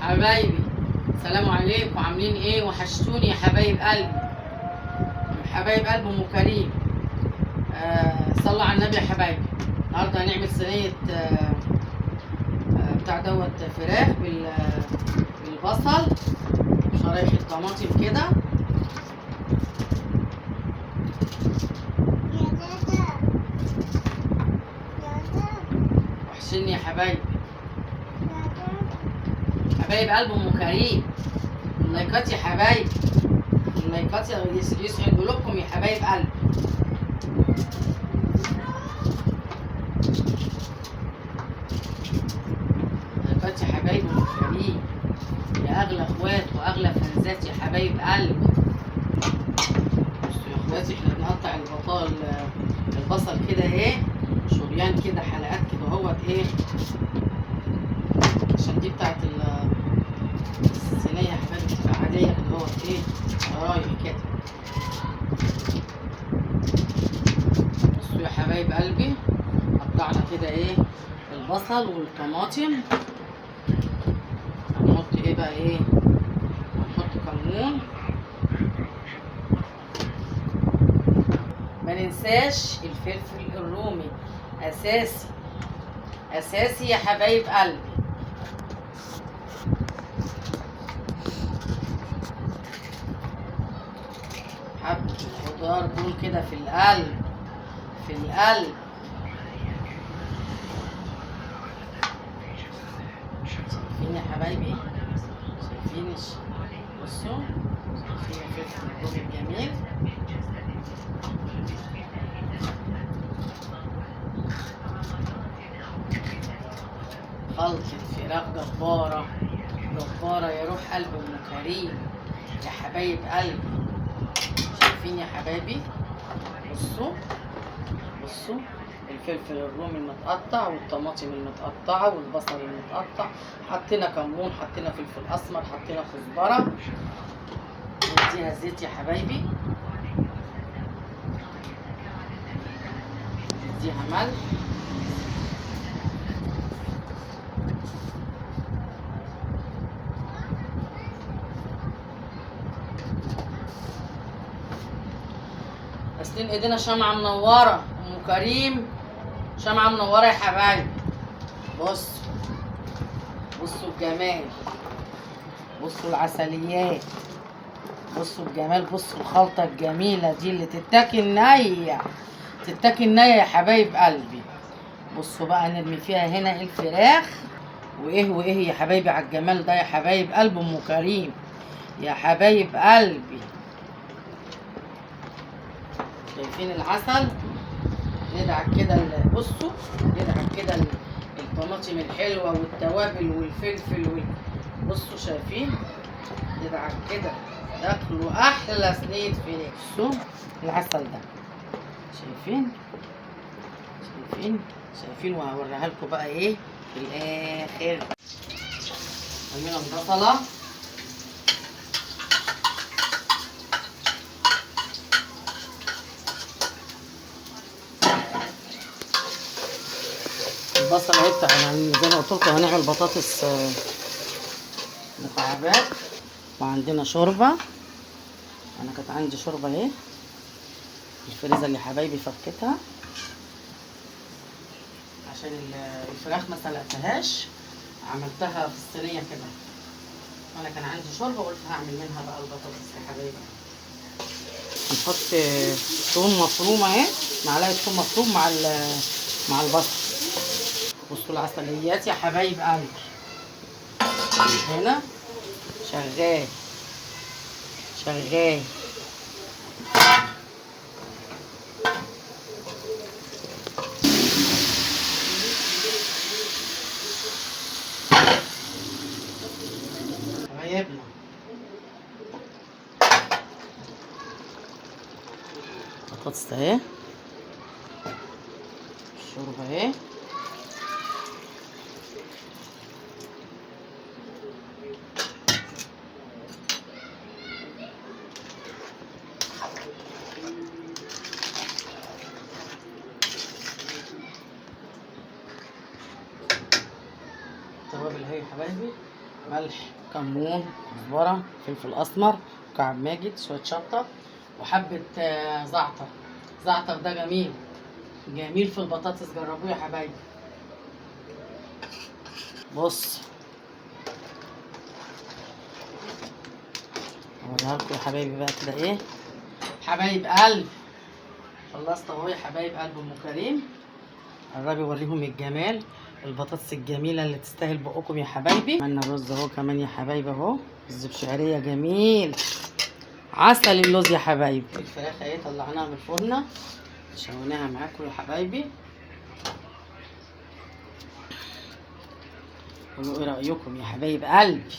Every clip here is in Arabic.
حبايبي، السلام عليكم، عاملين ايه؟ وحشتوني يا حبايب قلبي، حبايب قلب ام كريم. صلوا على النبي يا حبايبي. النهارده هنعمل صينيه بتاع دوت فراخ بالبصل، شرايح الطماطم كده. وحشني يا حبايبي، حبايب قلب ام كريم. اللايكات يا حبايبي، اللايكات يسعد قلوبكم يا حبايب قلب. اللايكات يا حبايب ام كريم، يا اغلى اخوات واغلى فانزات يا حبايب قلب. بصوا يا اخواتي، احنا بنقطع البصل كده ايه، شريان كده، حلقات كده اهوت ايه، عشان دي بتاعت الصينيه يا حبايبي، بتبقى عاديه كده اهوت ايه، شرايح كده. بصوا يا حبايب قلبي، قطعنا كده ايه البصل والطماطم. هنحط ايه بقى ايه، هنحط كمون، ما ننساش الفلفل الرومي، اساسي اساسي يا حبايب قلبي. حبة الخضار دول كده في القلب، في القلب. شايفين يا حبايبي، شايفين؟ بصوا، شايفين الفلفل الرومي الجميل. خلطة فراخ جبارة جبارة يا روح قلب ام كريم، يا حبايب قلبي. شايفين يا حبايبي؟ بصوا بصوا، الفلفل الرومي المتقطع والطماطم المتقطعة والبصل المتقطع، حطينا كمون، حطينا فلفل اسمر، حطينا كزبرة. نديها زيت يا حبايبي، نديها ملح، غاسلين ايدينا شمعة منورة ام كريم، شمعة منورة يا حبايبي. بصوا بصوا الجمال، بصوا العسليات، بصوا الجمال، بصوا الخلطة الجميلة دي اللي تتاكل نية، تتاكل نية يا حبايب قلبي. بصوا بقى، نرمي فيها هنا الفراخ، وايه يا حبايبي على الجمال ده يا حبايب قلب ام كريم، يا حبايب قلبي. شايفين العسل؟ ندعك كده بصوا، ندعك كده الطماطم الحلوة والتوابل والفلفل بصوا شايفين؟ ندعك كده، تاكلوا احلى صينية فراخ. بصوا العسل ده، شايفين؟ شايفين؟ وهوريها لكم بقى ايه في الاخر. عملنا البصلة، البصل اهي يعني زي ما قلت لكم هنعمل بطاطس مكعبات. وعندنا شوربه، انا كانت عندي شوربه اهي الفريزر يا حبايبي، فكتها عشان الفراخ ما سلقتهاش، عملتها في الصينيه كده. انا كان عندي شوربه قلت هعمل منها بقى البطاطس يا حبايبي. نحط ثوم مفروم اهي، معلقه ثوم مفروم مع البصل. بصوا العسليات يا حبايب قلبي، هنا شغال شغال. غيبنا بطاطس اهي، الشوربه اهي، التوابل اهي يا حبايبي، ملح، كمون، كزبره، فلفل اسمر، مكعب ماجد، شويه شطه، وحبه زعتر. زعتر ده جميل جميل في البطاطس، جربوه يا حبايبي. بص اوريها لكم يا حبايبي بقى كده ايه. حبايب قلب خلصت اهو يا حبايب قلب ام كريم. قربي اوريهم الجمال، البطاطس الجميله اللي تستاهل بقكم يا حبايبي. عملنا الرز اهو كمان يا حبايبي اهو، رز بشعريه جميل عسل اللوز يا حبايبي. الفراخ اهي طلعناها من الفرن شويناها معاكم يا حبايبي. قولوا ايه رايكم يا حبايب قلبي.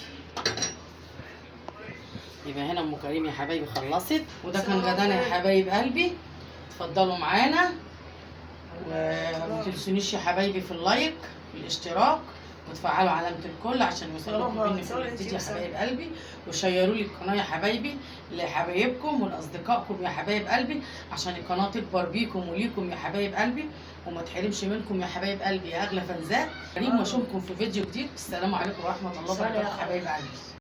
يبقى هنا ام كريم يا حبايبي خلصت، وده كان غدانا يا حبايب قلبي. اتفضلوا معانا، وما تنسونيش يا حبايبي في اللايك والاشتراك، وتفعلوا علامة الكل عشان يوصلكم مني كل جديد يا حبايب قلبي. وشيروا لي القناة يا حبايبي لحبايبكم ولأصدقائكم يا حبايب قلبي، عشان القناة تكبر بيكم وليكم يا حبايب قلبي، وما تحرمش منكم يا حبايب قلبي يا أغلى فنزات. كريم واشوفكم في فيديو جديد. السلام عليكم ورحمة الله وبركاته حبايب قلبي.